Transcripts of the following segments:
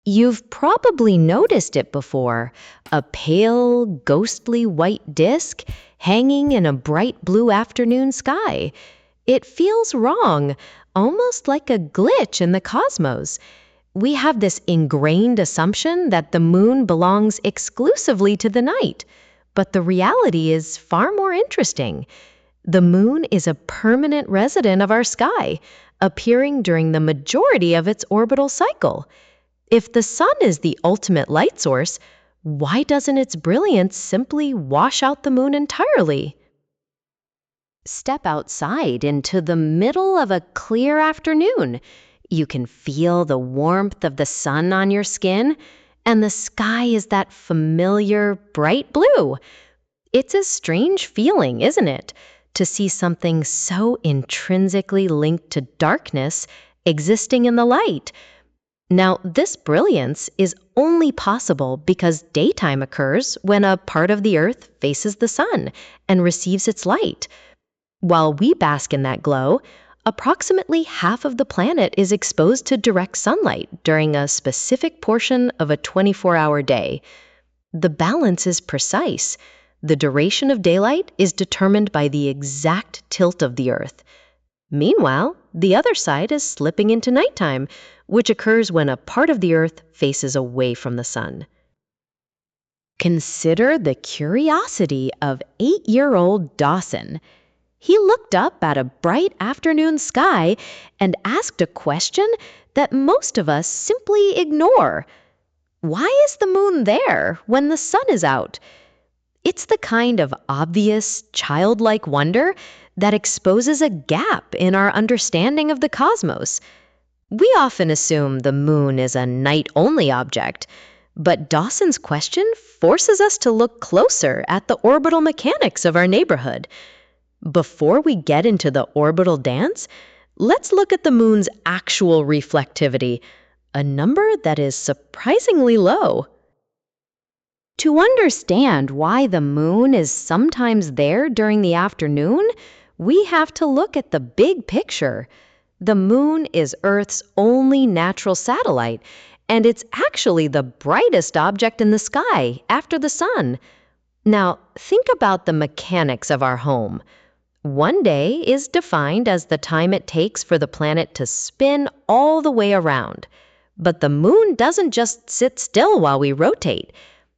You've probably noticed it before, a pale, ghostly white disk hanging in a bright blue afternoon sky. It feels wrong, almost like a glitch in the cosmos. We have this ingrained assumption that the moon belongs exclusively to the night, but the reality is far more interesting. The moon is a permanent resident of our sky, appearing during the majority of its orbital cycle. If the sun is the ultimate light source, why doesn't its brilliance simply wash out the moon entirely? Step outside into the middle of a clear afternoon. You can feel the warmth of the sun on your skin, and the sky is that familiar bright blue. It's a strange feeling, isn't it, to see something so intrinsically linked to darkness existing in the light. Now, this brilliance is only possible because daytime occurs when a part of the Earth faces the sun and receives its light. While we bask in that glow, approximately half of the planet is exposed to direct sunlight during a specific portion of a 24-hour day. The balance is precise. The duration of daylight is determined by the exact tilt of the Earth. Meanwhile, the other side is slipping into nighttime, which occurs when a part of the Earth faces away from the sun. Consider the curiosity of 8-year-old Dausyn. He looked up at a bright afternoon sky and asked a question that most of us simply ignore. Why is the moon there when the sun is out? It's the kind of obvious, childlike wonder that exposes a gap in our understanding of the cosmos. We often assume the moon is a night-only object, but Dawson's question forces us to look closer at the orbital mechanics of our neighborhood. Before we get into the orbital dance, let's look at the moon's actual reflectivity, a number that is surprisingly low. To understand why the moon is sometimes there during the afternoon, we have to look at the big picture. The moon is Earth's only natural satellite, and it's actually the brightest object in the sky after the sun. Now, think about the mechanics of our home. One day is defined as the time it takes for the planet to spin all the way around. But the moon doesn't just sit still while we rotate.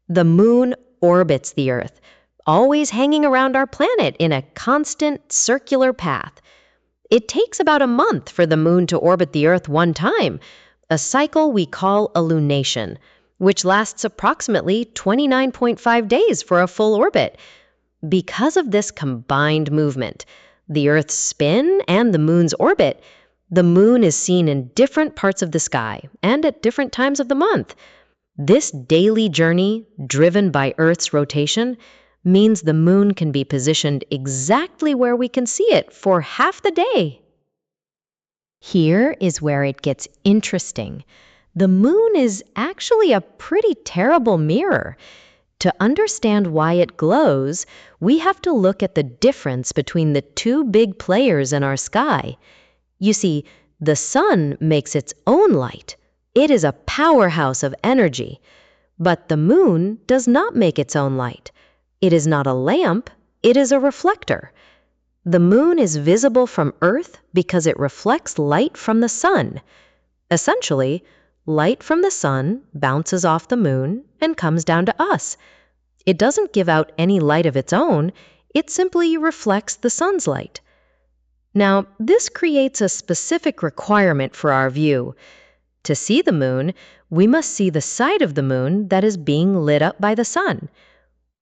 The moon orbits the Earth, always hanging around our planet in a constant circular path. It takes about a month for the moon to orbit the Earth one time, a cycle we call a lunation, which lasts approximately 29.5 days for a full orbit. Because of this combined movement, the Earth's spin and the moon's orbit, the moon is seen in different parts of the sky and at different times of the month. This daily journey, driven by Earth's rotation, means the moon can be positioned exactly where we can see it for half the day. Here is where it gets interesting. The moon is actually a pretty terrible mirror. To understand why it glows, we have to look at the difference between the two big players in our sky. You see, the sun makes its own light. It is a powerhouse of energy. But the moon does not make its own light. It is not a lamp, it is a reflector. The moon is visible from Earth because it reflects light from the sun. Essentially, light from the sun bounces off the moon and comes down to us. It doesn't give out any light of its own, it simply reflects the sun's light. Now, this creates a specific requirement for our view. To see the moon, we must see the side of the moon that is being lit up by the sun.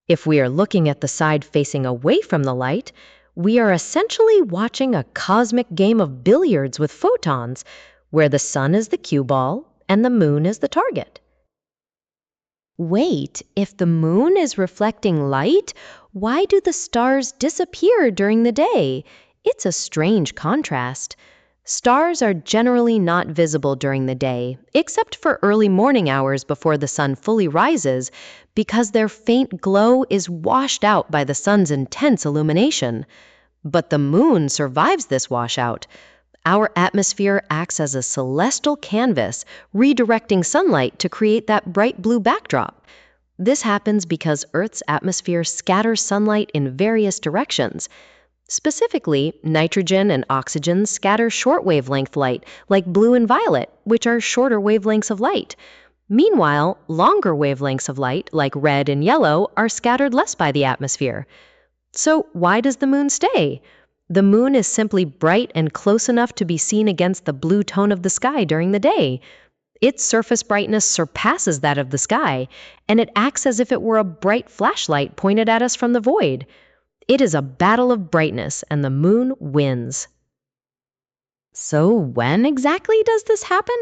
If we are looking at the side facing away from the light, we are essentially watching a cosmic game of billiards with photons, where the sun is the cue ball and the moon is the target. Wait, if the moon is reflecting light, why do the stars disappear during the day? It's a strange contrast. Stars are generally not visible during the day, except for early morning hours before the sun fully rises, because their faint glow is washed out by the sun's intense illumination. But the moon survives this washout. Our atmosphere acts as a celestial canvas, redirecting sunlight to create that bright blue backdrop. This happens because Earth's atmosphere scatters sunlight in various directions. Specifically, nitrogen and oxygen scatter short wavelength light, like blue and violet, which are shorter wavelengths of light. Meanwhile, longer wavelengths of light, like red and yellow, are scattered less by the atmosphere. So why does the moon stay? The moon is simply bright and close enough to be seen against the blue tone of the sky during the day. Its surface brightness surpasses that of the sky, and it acts as if it were a bright flashlight pointed at us from the void. It is a battle of brightness, and the moon wins. So when exactly does this happen?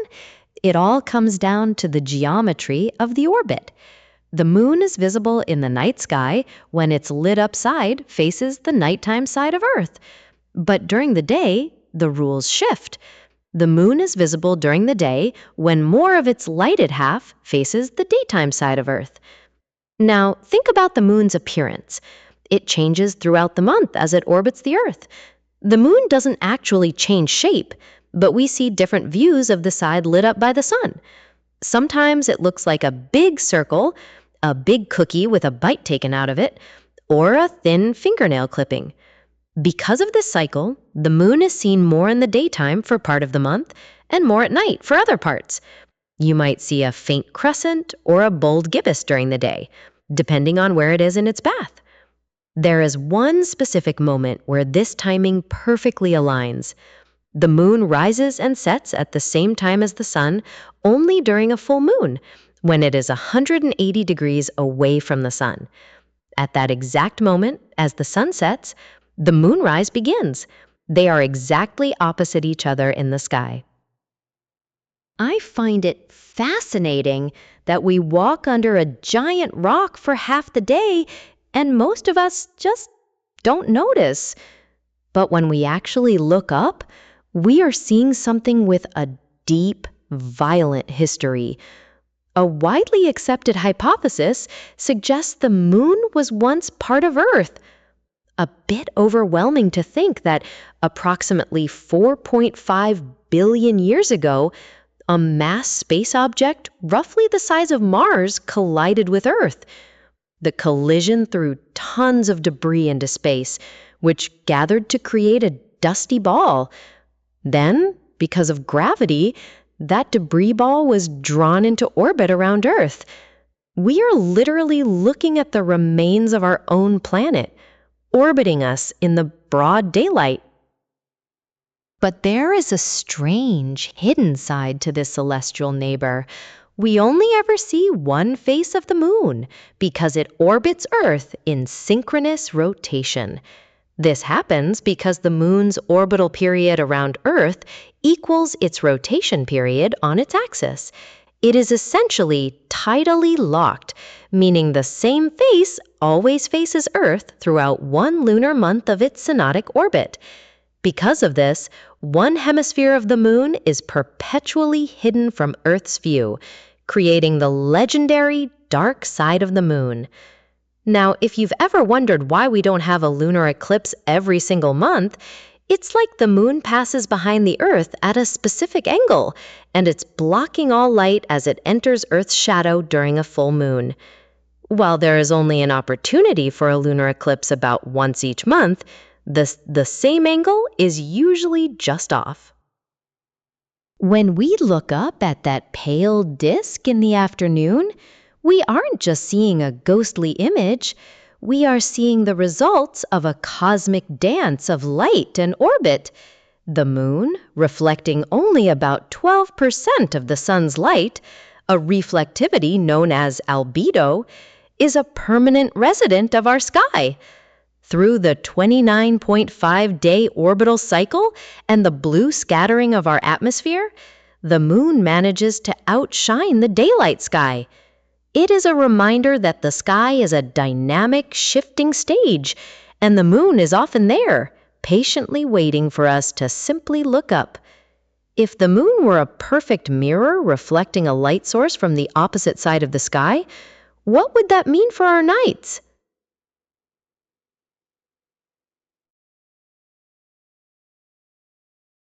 It all comes down to the geometry of the orbit. The moon is visible in the night sky when its lit-up side faces the nighttime side of Earth. But during the day, the rules shift. The moon is visible during the day when more of its lighted half faces the daytime side of Earth. Now, think about the moon's appearance. It changes throughout the month as it orbits the Earth. The moon doesn't actually change shape, but we see different views of the side lit up by the sun. Sometimes it looks like a big circle, a big cookie with a bite taken out of it, or a thin fingernail clipping. Because of this cycle, the moon is seen more in the daytime for part of the month and more at night for other parts. You might see a faint crescent or a bold gibbous during the day, depending on where it is in its path. There is one specific moment where this timing perfectly aligns. The moon rises and sets at the same time as the sun only during a full moon, when it is 180 degrees away from the sun. At that exact moment, as the sun sets, the moonrise begins. They are exactly opposite each other in the sky. I find it fascinating that we walk under a giant rock for half the day and most of us just don't notice. But when we actually look up, we are seeing something with a deep, violent history. A widely accepted hypothesis suggests the moon was once part of Earth. A bit overwhelming to think that approximately 4.5 billion years ago, a mass space object roughly the size of Mars collided with Earth. The collision threw tons of debris into space, which gathered to create a dusty ball. Then, because of gravity, that debris ball was drawn into orbit around Earth. We are literally looking at the remains of our own planet, orbiting us in the broad daylight. But there is a strange, hidden side to this celestial neighbor. We only ever see one face of the moon because it orbits Earth in synchronous rotation. This happens because the moon's orbital period around Earth equals its rotation period on its axis. It is essentially tidally locked, meaning the same face always faces Earth throughout one lunar month of its synodic orbit. Because of this, one hemisphere of the moon is perpetually hidden from Earth's view, creating the legendary dark side of the moon. Now, if you've ever wondered why we don't have a lunar eclipse every single month, it's like the moon passes behind the Earth at a specific angle, and it's blocking all light as it enters Earth's shadow during a full moon. While there is only an opportunity for a lunar eclipse about once each month, the same angle is usually just off. When we look up at that pale disk in the afternoon, we aren't just seeing a ghostly image. We are seeing the results of a cosmic dance of light and orbit. The moon, reflecting only about 12% of the sun's light, a reflectivity known as albedo, is a permanent resident of our sky. Through the 29.5-day orbital cycle and the blue scattering of our atmosphere, the moon manages to outshine the daylight sky. It is a reminder that the sky is a dynamic, shifting stage, and the moon is often there, patiently waiting for us to simply look up. If the moon were a perfect mirror reflecting a light source from the opposite side of the sky, what would that mean for our nights?